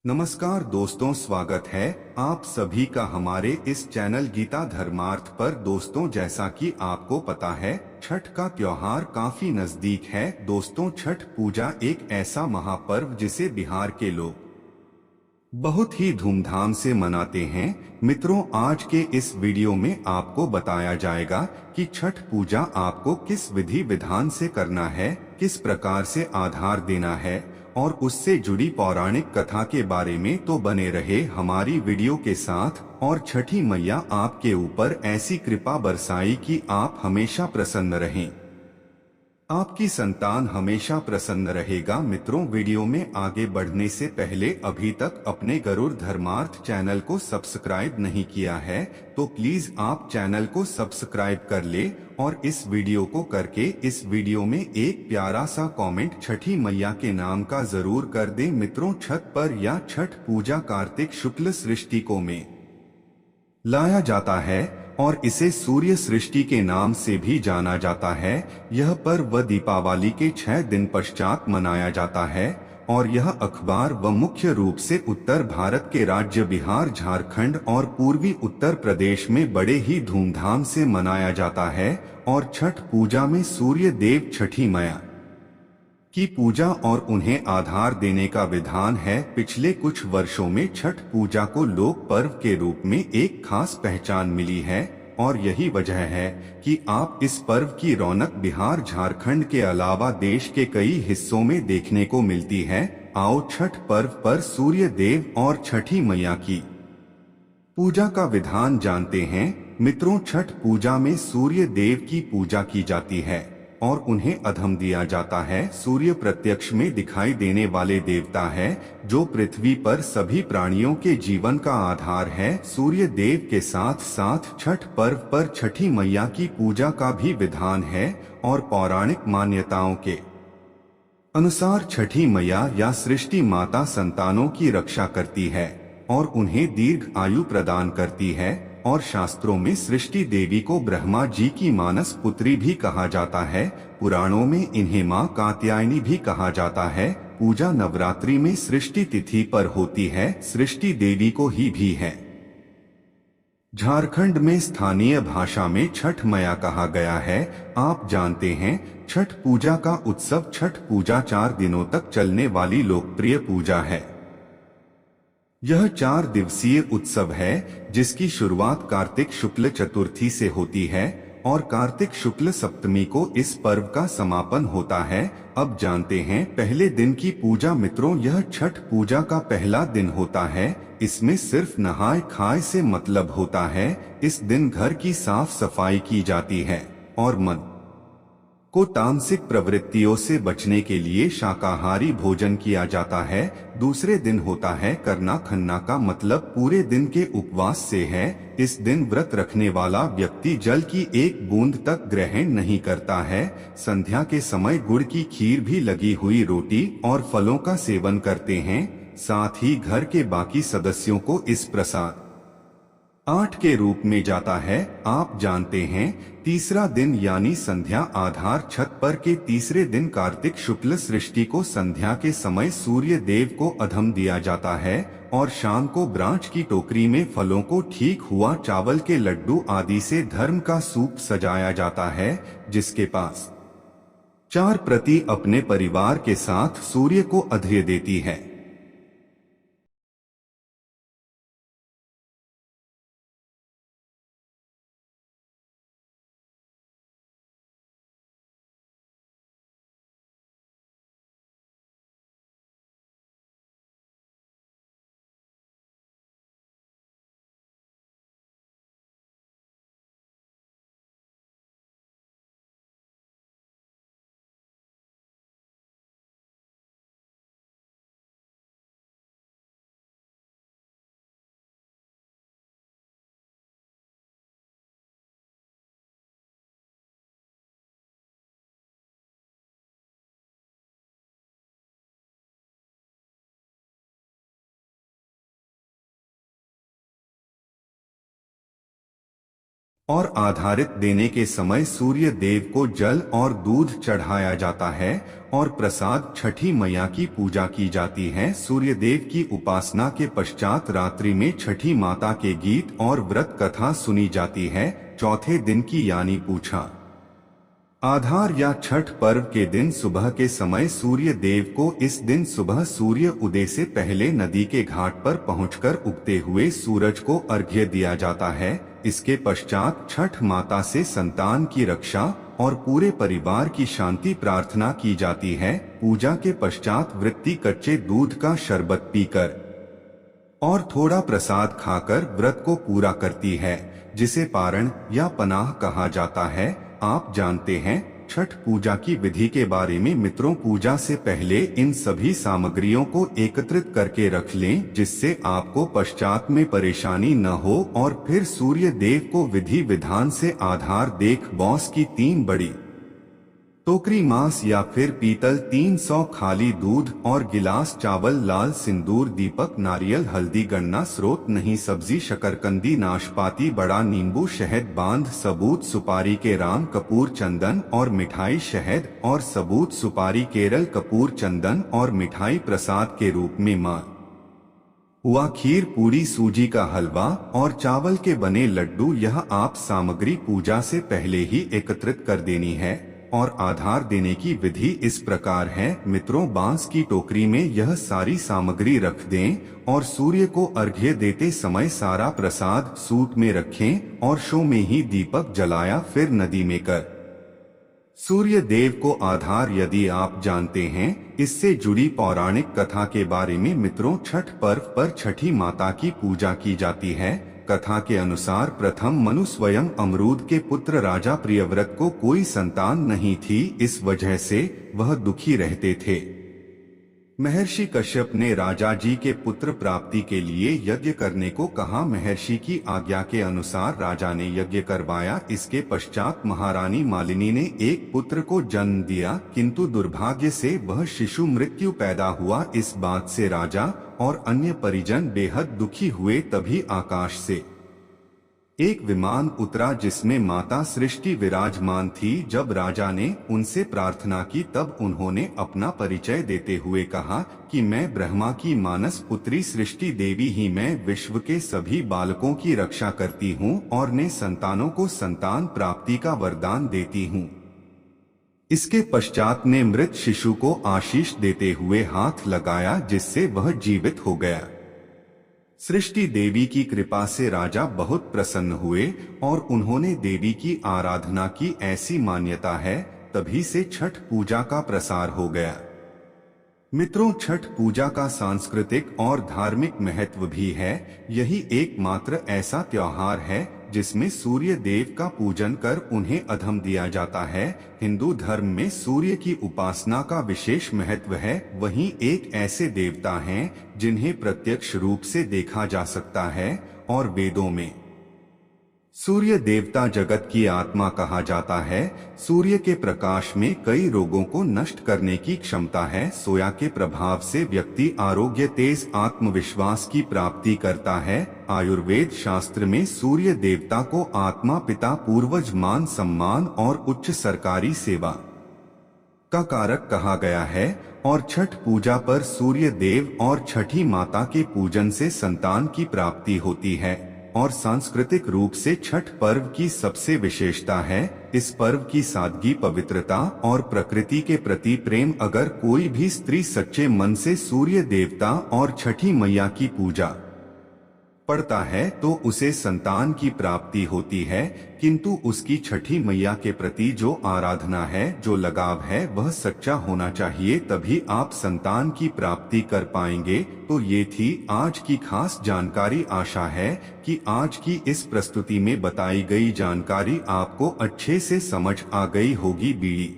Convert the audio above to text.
नमस्कार दोस्तों, स्वागत है आप सभी का हमारे इस चैनल गीता धर्मार्थ पर। दोस्तों, जैसा कि आपको पता है, छठ का त्योहार काफी नजदीक है। दोस्तों, छठ पूजा एक ऐसा महापर्व जिसे बिहार के लोग बहुत ही धूमधाम से मनाते हैं। मित्रों, आज के इस वीडियो में आपको बताया जाएगा कि छठ पूजा आपको किस विधि विधान से करना है, किस प्रकार से आधार देना है और उससे जुड़ी पौराणिक कथा के बारे में। तो बने रहे हमारी वीडियो के साथ और छठी मैया आपके ऊपर ऐसी कृपा बरसाई कि आप हमेशा प्रसन्न रहें, आपकी संतान हमेशा प्रसन्न रहेगा। मित्रों, वीडियो में आगे बढ़ने से पहले अभी तक अपने गरुड़ धर्मार्थ चैनल को सब्सक्राइब नहीं किया है तो प्लीज आप चैनल को सब्सक्राइब कर ले और इस वीडियो को करके इस वीडियो में एक प्यारा सा कमेंट छठी मैया के नाम का जरूर कर दे। मित्रों, छठ पर या छठ पूजा कार्तिक शुक्ल सृष्टि में लाया जाता है और इसे सूर्य सृष्टि के नाम से भी जाना जाता है। यह पर्व दीपावली के 6 दिन पश्चात मनाया जाता है और यह अखबार व मुख्य रूप से उत्तर भारत के राज्य बिहार, झारखंड और पूर्वी उत्तर प्रदेश में बड़े ही धूमधाम से मनाया जाता है। और छठ पूजा में सूर्य देव छठी मैया की पूजा और उन्हें आधार देने का विधान है। पिछले कुछ वर्षों में छठ पूजा को लोक पर्व के रूप में एक खास पहचान मिली है और यही वजह है कि आप इस पर्व की रौनक बिहार, झारखंड के अलावा देश के कई हिस्सों में देखने को मिलती है। आओ छठ पर्व पर सूर्य देव और छठी मैया की पूजा का विधान जानते हैं। मित्रों, छठ पूजा में सूर्य देव की पूजा की जाती है और उन्हें अधम दिया जाता है। सूर्य प्रत्यक्ष में दिखाई देने वाले देवता है जो पृथ्वी पर सभी प्राणियों के जीवन का आधार है। सूर्य देव के साथ साथ छठ पर्व पर छठी मैया की पूजा का भी विधान है और पौराणिक मान्यताओं के अनुसार छठी मैया या सृष्टि माता संतानों की रक्षा करती है और उन्हें दीर्घ आयु प्रदान करती है। और शास्त्रों में सृष्टि देवी को ब्रह्मा जी की मानस पुत्री भी कहा जाता है। पुराणों में इन्हें मां कात्यायनी भी कहा जाता है। पूजा नवरात्रि में सृष्टि तिथि पर होती है। सृष्टि देवी को ही भी है। झारखंड में स्थानीय भाषा में छठ मैया कहा गया है। आप जानते हैं, छठ पूजा का उत्सव छठ पूजा 4 दिनों तक चलने वाली लोकप्रिय पूजा है। यह 4 दिवसीय उत्सव है जिसकी शुरुआत कार्तिक शुक्ल चतुर्थी से होती है और कार्तिक शुक्ल सप्तमी को इस पर्व का समापन होता है। अब जानते हैं पहले दिन की पूजा। मित्रों, यह छठ पूजा का पहला दिन होता है। इसमें सिर्फ नहाए खाए से मतलब होता है। इस दिन घर की साफ सफाई की जाती है और मन को तामसिक प्रवृत्तियों से बचने के लिए शाकाहारी भोजन किया जाता है। दूसरे दिन होता है करना खन्ना का मतलब पूरे दिन के उपवास से है। इस दिन व्रत रखने वाला व्यक्ति जल की एक बूंद तक ग्रहण नहीं करता है। संध्या के समय गुड़ की खीर भी लगी हुई रोटी और फलों का सेवन करते हैं। साथ ही घर के बाकी सदस्यों को इस प्रसाद 8 के रूप में जाता है। आप जानते हैं, तीसरा दिन यानी संध्या आधार छठ पर के तीसरे दिन कार्तिक शुक्ल सृष्टि को संध्या के समय सूर्य देव को अधम दिया जाता है और शाम को ब्रांच की टोकरी में फलों को ठीक हुआ चावल के लड्डू आदि से धर्म का सूप सजाया जाता है। जिसके पास 4 प्रति अपने परिवार के साथ सूर्य को अर्घ्य देती है। और आधारित देने के समय सूर्य देव को जल और दूध चढ़ाया जाता है और प्रसाद छठी मैया की पूजा की जाती है। सूर्य देव की उपासना के पश्चात रात्रि में छठी माता के गीत और व्रत कथा सुनी जाती है। चौथे दिन की यानी पूछा आधार या छठ पर्व के दिन सुबह के समय सूर्य देव को इस दिन सुबह सूर्य उदय से पहले नदी के घाट पर पहुंचकर उगते हुए सूरज को अर्घ्य दिया जाता है। इसके पश्चात छठ माता से संतान की रक्षा और पूरे परिवार की शांति प्रार्थना की जाती है। पूजा के पश्चात वृत्ति कच्चे दूध का शरबत पीकर और थोड़ा प्रसाद खाकर व्रत को पूरा करती है, जिसे पारण या पनाह कहा जाता है। आप जानते हैं छठ पूजा की विधि के बारे में मित्रों। पूजा से पहले इन सभी सामग्रियों को एकत्रित करके रख लें, जिससे आपको पश्चात में परेशानी न हो। और फिर सूर्य देव को विधि विधान से आधार देख बॉस की 3 बड़ी टोकरी मांस या फिर पीतल 300 खाली दूध और गिलास चावल, लाल सिंदूर, दीपक, नारियल, हल्दी, गन्ना, स्रोत नहीं, सब्जी, शकरकंदी, नाशपाती, बड़ा नींबू, शहद, बांध, सबूत सुपारी, के राम कपूर, चंदन और मिठाई, शहद और सबूत सुपारी, केरल कपूर, चंदन और मिठाई प्रसाद के रूप में मां हुआ, खीर, पूरी, सूजी का हलवा और चावल के बने लड्डू। यह आप सामग्री पूजा से पहले ही एकत्रित कर देनी है। और आधार देने की विधि इस प्रकार है मित्रों। बांस की टोकरी में यह सारी सामग्री रख दें और सूर्य को अर्घ्य देते समय सारा प्रसाद सूत में रखें और शो में ही दीपक जलाया, फिर नदी में कर सूर्य देव को आधार। यदि आप जानते हैं इससे जुड़ी पौराणिक कथा के बारे में मित्रों, छठ पर्व पर छठी माता की पूजा की जाती है। कथा के अनुसार प्रथम मनु स्वयं अमरूद के पुत्र राजा प्रियव्रत को कोई संतान नहीं थी। इस वजह से वह दुखी रहते थे। महर्षि कश्यप ने राजा जी के पुत्र प्राप्ति के लिए यज्ञ करने को कहा। महर्षि की आज्ञा के अनुसार राजा ने यज्ञ करवाया। इसके पश्चात महारानी मालिनी ने एक पुत्र को जन्म दिया, किंतु दुर्भाग्य से वह शिशु मृत्यु पैदा हुआ। इस बात से राजा और अन्य परिजन बेहद दुखी हुए। तभी आकाश से एक विमान उतरा जिसमें माता सृष्टि विराजमान थी। जब राजा ने उनसे प्रार्थना की तब उन्होंने अपना परिचय देते हुए कहा कि मैं ब्रह्मा की मानस पुत्री सृष्टि देवी ही मैं विश्व के सभी बालकों की रक्षा करती हूँ और ने संतानों को संतान प्राप्ति का वरदान देती हूँ। इसके पश्चात ने मृत शिशु को आशीष देते हुए हाथ लगाया, जिससे वह जीवित हो गया। सृष्टि देवी की कृपा से राजा बहुत प्रसन्न हुए और उन्होंने देवी की आराधना की। ऐसी मान्यता है, तभी से छठ पूजा का प्रसार हो गया। मित्रों, छठ पूजा का सांस्कृतिक और धार्मिक महत्व भी है। यही एकमात्र ऐसा त्योहार है जिसमें सूर्य देव का पूजन कर उन्हें अधम दिया जाता है। हिंदू धर्म में सूर्य की उपासना का विशेष महत्व है। वहीं एक ऐसे देवता हैं जिन्हें प्रत्यक्ष रूप से देखा जा सकता है और वेदों में सूर्य देवता जगत की आत्मा कहा जाता है। सूर्य के प्रकाश में कई रोगों को नष्ट करने की क्षमता है। सोया के प्रभाव से व्यक्ति आरोग्य, तेज आत्मविश्वास की प्राप्ति करता है। आयुर्वेद शास्त्र में सूर्य देवता को आत्मा, पिता, पूर्वज, मान सम्मान और उच्च सरकारी सेवा का कारक कहा गया है। और छठ पूजा पर सूर्य देव और छठी माता के पूजन से संतान की प्राप्ति होती है। और सांस्कृतिक रूप से छठ पर्व की सबसे विशेषता है इस पर्व की सादगी, पवित्रता और प्रकृति के प्रति प्रेम। अगर कोई भी स्त्री सच्चे मन से सूर्य देवता और छठी मैया की पूजा पड़ता है तो उसे संतान की प्राप्ति होती है। किंतु उसकी छठी मैया के प्रति जो आराधना है, जो लगाव है, वह सच्चा होना चाहिए, तभी आप संतान की प्राप्ति कर पाएंगे। तो ये थी आज की खास जानकारी। आशा है कि आज की इस प्रस्तुति में बताई गई जानकारी आपको अच्छे से समझ आ गई होगी। बीड़ी